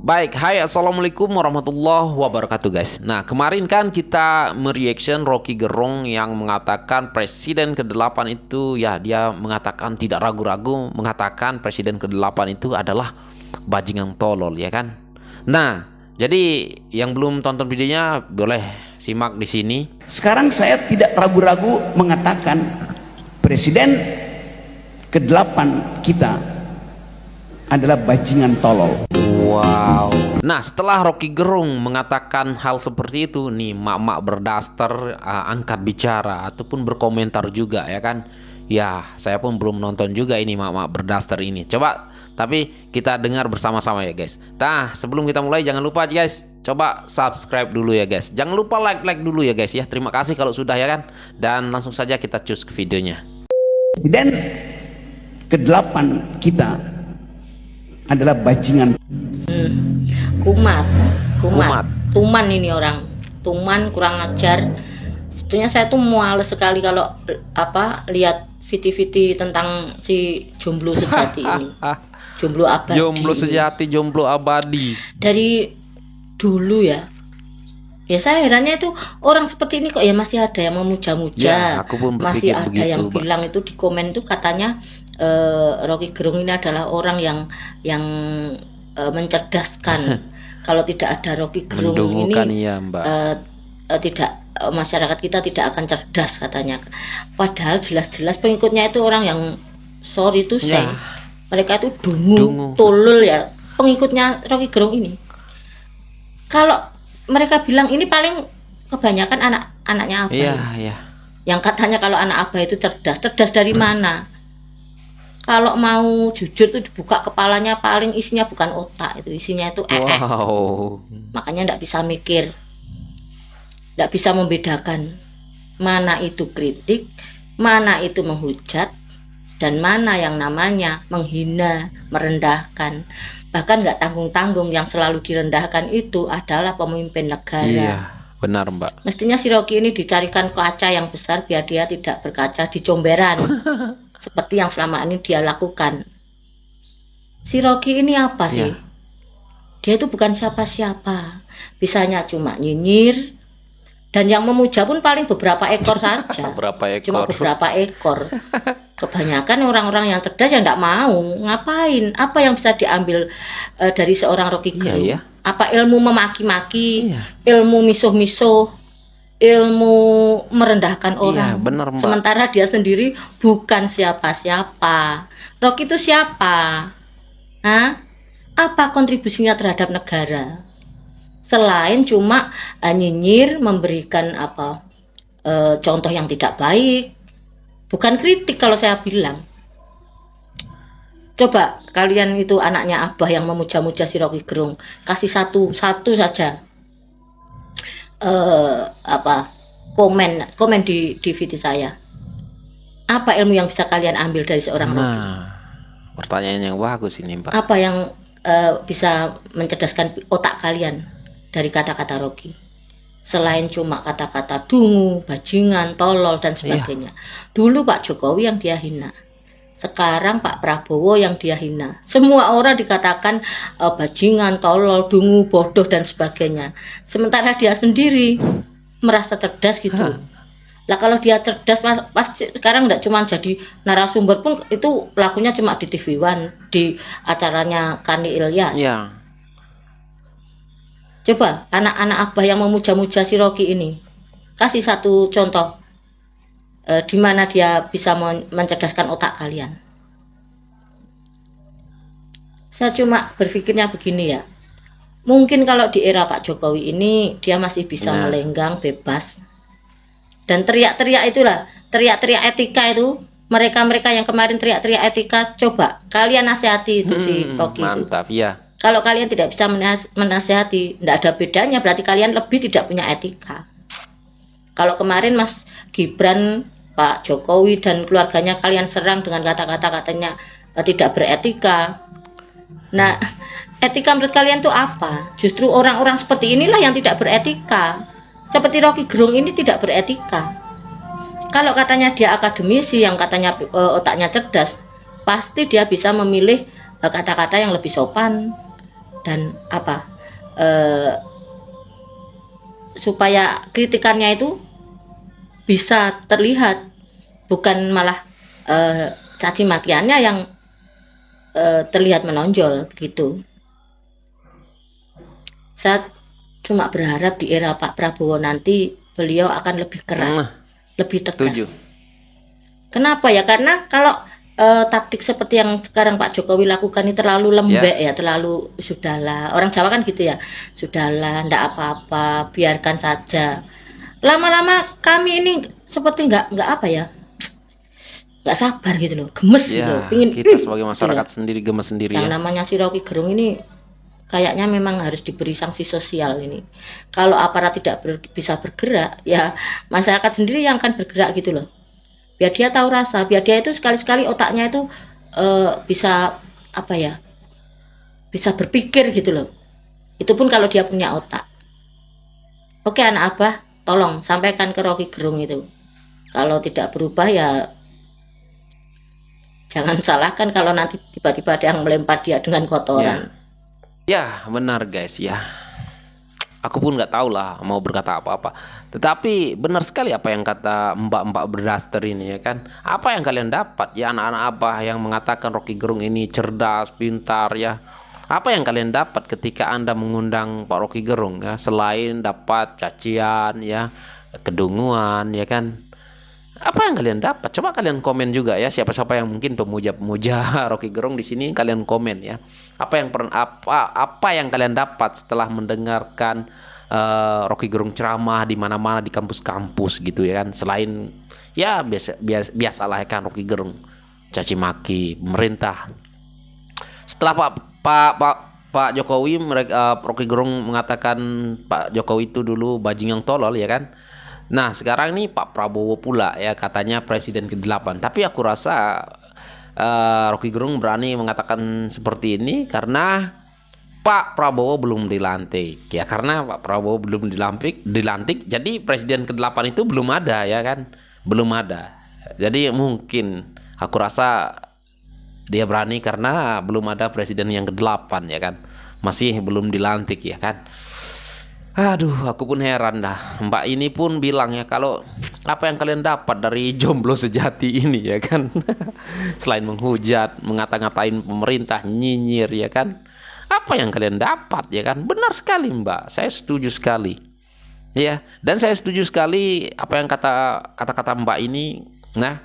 Baik, hai assalamualaikum warahmatullahi wabarakatuh guys. Nah kemarin kan kita mereaction Rocky Gerung yang mengatakan presiden ke-8 itu ya, dia mengatakan tidak ragu-ragu mengatakan presiden ke-8 itu adalah bajingan tolol ya kan. Nah jadi yang belum tonton videonya boleh simak di sini. Sekarang saya tidak ragu-ragu mengatakan presiden ke-8 kita adalah bajingan tolol. Wow. Nah setelah Rocky Gerung mengatakan hal seperti itu nih, mak-mak berdaster angkat bicara ataupun berkomentar juga ya kan. Ya saya pun belum nonton juga ini mak-mak berdaster ini. Coba tapi kita dengar bersama-sama ya guys. Nah sebelum kita mulai jangan lupa guys, coba subscribe dulu ya guys. Jangan lupa like dulu ya guys ya. Terima kasih kalau sudah ya kan. Dan langsung saja kita cus ke videonya. Presiden ke-8 kita adalah bajingan. Kumat. Tuman ini orang. Tuman, kurang ajar. Sebetulnya saya tuh muales sekali kalau lihat viti-viti tentang si jomblo sejati ini. Jomblo abadi. Jomblo sejati, jomblo abadi. Dari dulu ya. Ya saya herannya itu orang seperti ini kok ya masih ada yang memuja-muja. Ya, aku pun masih ada begitu, yang Mbak. bilang itu di komen itu katanya Rocky Gerung ini adalah orang yang mencerdaskan. Kalau tidak ada Rocky Gerung ini ya, Mbak. masyarakat kita tidak akan cerdas katanya. Padahal jelas-jelas pengikutnya itu orang yang sorry itu Ya. mereka itu dungu, tolol ya pengikutnya Rocky Gerung ini. Kalau mereka bilang ini paling kebanyakan anak-anaknya Abah. Iya, iya. Yang katanya kalau anak Abah itu cerdas dari mana? Kalau mau jujur tuh dibuka kepalanya paling isinya bukan otak, itu isinya itu Wow. Makanya nggak bisa mikir, nggak bisa membedakan mana itu kritik, mana itu menghujat, dan mana yang namanya menghina, merendahkan. Bahkan nggak tanggung-tanggung, yang selalu direndahkan itu adalah pemimpin negara. Iya, benar Mbak. Mestinya si Rocky ini dicarikan kaca yang besar biar dia tidak berkaca di comberan. Seperti yang selama ini dia lakukan. Si Rocky ini apa sih? Iya. Dia itu bukan siapa-siapa. Bisanya cuma nyinyir. Dan yang memuja pun paling beberapa ekor saja. Cuma beberapa ekor. Kebanyakan orang-orang yang cerdas yang tidak mau. Ngapain? Apa yang bisa diambil dari seorang Rocky Gerung? Iya, iya. Apa ilmu memaki-maki? Iya. Ilmu misuh-misuh? Ilmu merendahkan orang? Iya, benar, Mbak. Sementara dia sendiri bukan siapa-siapa. Rocky itu siapa? Hah? Apa kontribusinya terhadap negara? Selain cuma nyinyir, memberikan contoh yang tidak baik. Bukan kritik kalau saya bilang. Coba kalian itu anaknya Abah yang memuja-muja si Rocky Gerung, kasih satu saja komen di video saya. Apa ilmu yang bisa kalian ambil dari seorang Rocky? Pertanyaan yang bagus ini, Mbak. Apa yang bisa mencerdaskan otak kalian dari kata-kata Rocky? Selain cuma kata-kata dungu, bajingan, tolol dan sebagainya. Dulu Pak Jokowi yang dia hina. Sekarang Pak Prabowo yang dia hina. Semua orang dikatakan bajingan, tolol, dungu, bodoh dan sebagainya. Sementara dia sendiri merasa cerdas gitu. Lah kalau dia cerdas pasti sekarang enggak cuma jadi narasumber pun itu lakunya cuma di TV One, di acaranya Karni Ilyas. Iya. Coba anak-anak Abah yang memuja-muja si Rocky ini, kasih satu contoh di mana dia bisa mencerdaskan otak kalian. Saya cuma berpikirnya begini ya. Mungkin kalau di era Pak Jokowi ini dia masih bisa melenggang bebas. Dan teriak-teriak itulah, teriak-teriak etika itu, mereka-mereka yang kemarin teriak-teriak etika, coba kalian nasihati itu si Rocky itu. Mantap ya. Kalau kalian tidak bisa menasihati, tidak ada bedanya, berarti kalian lebih tidak punya etika. Kalau kemarin Mas Gibran, Pak Jokowi dan keluarganya kalian serang dengan kata-kata katanya tidak beretika. Nah, etika menurut kalian itu apa? Justru orang-orang seperti inilah yang tidak beretika. Seperti Rocky Gerung ini tidak beretika. Kalau katanya dia akademisi, yang katanya otaknya cerdas, pasti dia bisa memilih kata-kata yang lebih sopan, dan apa supaya kritikannya itu bisa terlihat, bukan malah caci makiannya yang terlihat menonjol gitu. Saya cuma berharap di era Pak Prabowo nanti beliau akan lebih keras, lebih tegas. Setuju. Kenapa ya? Karena kalau taktik seperti yang sekarang Pak Jokowi lakukan ini terlalu lembek ya, terlalu sudahlah. Orang Jawa kan gitu ya, sudahlah, ndak apa-apa, biarkan saja. Lama-lama kami ini seperti nggak apa ya, nggak sabar gitu loh, gemes gitu loh. Pingin, kita sebagai masyarakat gitu sendiri gemes sendiri yang ya. namanya si Rocky Gerung ini kayaknya memang harus diberi sanksi sosial ini. Kalau aparat tidak bisa bergerak, ya masyarakat sendiri yang akan bergerak gitu loh. Biar dia tahu rasa, biar dia itu sekali-sekali otaknya itu bisa apa ya, bisa berpikir gitu loh. Itu pun kalau dia punya otak. Oke anak abah, tolong sampaikan ke Rocky Gerung itu. Kalau tidak berubah ya jangan salahkan kalau nanti tiba-tiba ada yang melempar dia dengan kotoran. Ya benar guys ya. Aku pun nggak tahu lah mau berkata apa-apa. Tetapi benar sekali apa yang kata mbak-mbak berdaster ini ya kan. Apa yang kalian dapat ya anak-anak abah yang mengatakan Rocky Gerung ini cerdas, pintar ya. Apa yang kalian dapat ketika Anda mengundang Pak Rocky Gerung ya, selain dapat cacian ya, kedunguan ya kan. Apa yang kalian dapat? Coba kalian komen juga ya, siapa-siapa yang mungkin pemuja-pemuja Rocky Gerung di sini, kalian komen ya. Apa yang kalian dapat setelah mendengarkan Rocky Gerung ceramah di mana-mana di kampus-kampus gitu ya kan. Selain ya biasalah ya kan Rocky Gerung caci maki pemerintah. Setelah Pak Jokowi, Rocky Gerung mengatakan Pak Jokowi itu dulu bajingan tolol ya kan. Nah sekarang nih Pak Prabowo pula ya katanya presiden ke-8. Tapi aku rasa Rocky Gerung berani mengatakan seperti ini karena Pak Prabowo belum dilantik. Ya karena Pak Prabowo belum dilantik, jadi presiden ke-8 itu belum ada ya kan. Belum ada. Jadi mungkin aku rasa dia berani karena belum ada presiden yang ke-8 ya kan. Masih belum dilantik ya kan. Aduh, aku pun heran dah. Mbak ini pun bilang ya kalau apa yang kalian dapat dari jomblo sejati ini ya kan. Selain menghujat, ngata-ngatain pemerintah, nyinyir ya kan. Apa yang kalian dapat ya kan. Benar sekali Mbak, saya setuju sekali. Ya, dan saya setuju sekali apa yang kata-kata Mbak ini. Nah,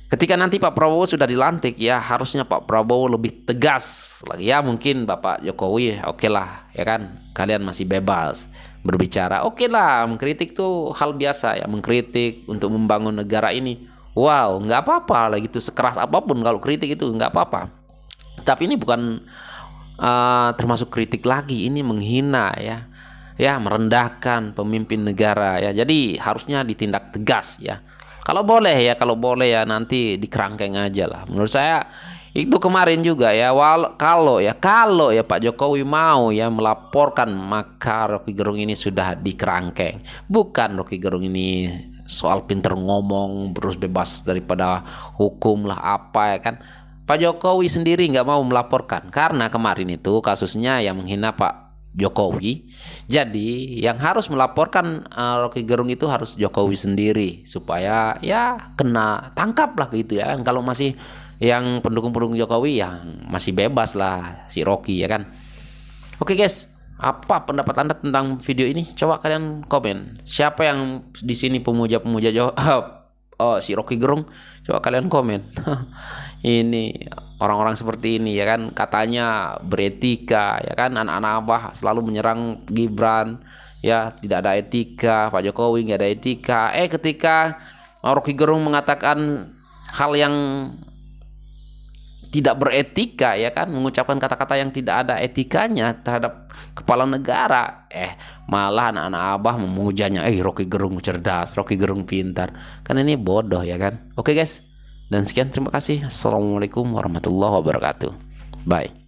ketika nanti Pak Prabowo sudah dilantik ya harusnya Pak Prabowo lebih tegas lagi ya. Mungkin Bapak Jokowi oke lah ya kan, kalian masih bebas berbicara, oke lah, mengkritik tuh hal biasa ya, mengkritik untuk membangun negara ini, wow nggak apa-apa lah gitu, sekeras apapun kalau kritik itu nggak apa-apa. Tapi ini bukan termasuk kritik lagi, ini menghina ya merendahkan pemimpin negara ya, jadi harusnya ditindak tegas ya. Kalau boleh ya nanti dikerangkeng aja lah. Menurut saya itu kemarin juga ya, kalau ya Pak Jokowi mau ya melaporkan, maka Rocky Gerung ini sudah dikerangkeng. Bukan Rocky Gerung ini soal pinter ngomong terus bebas daripada hukum lah apa ya kan. Pak Jokowi sendiri nggak mau melaporkan karena kemarin itu kasusnya yang menghina Pak Jokowi. Jadi yang harus melaporkan Rocky Gerung itu harus Jokowi sendiri supaya ya kena tangkap lah gitu ya kan. Kalau masih yang pendukung-pendukung Jokowi yang masih bebas lah si Rocky ya kan. Oke guys, apa pendapat Anda tentang video ini? Coba kalian komen. Siapa yang di sini pemuja-pemuja si Rocky Gerung? Coba kalian komen. Ini orang-orang seperti ini ya kan, katanya beretika ya kan, anak-anak abah selalu menyerang Gibran ya, tidak ada etika, Pak Jokowi nggak ada etika. Ketika Rocky Gerung mengatakan hal yang tidak beretika ya kan, mengucapkan kata-kata yang tidak ada etikanya terhadap kepala negara, malah anak-anak abah memujanya, Rocky Gerung cerdas, Rocky Gerung pintar, kan ini bodoh ya kan. Oke guys, dan sekian, terima kasih. Assalamualaikum warahmatullahi wabarakatuh. Bye.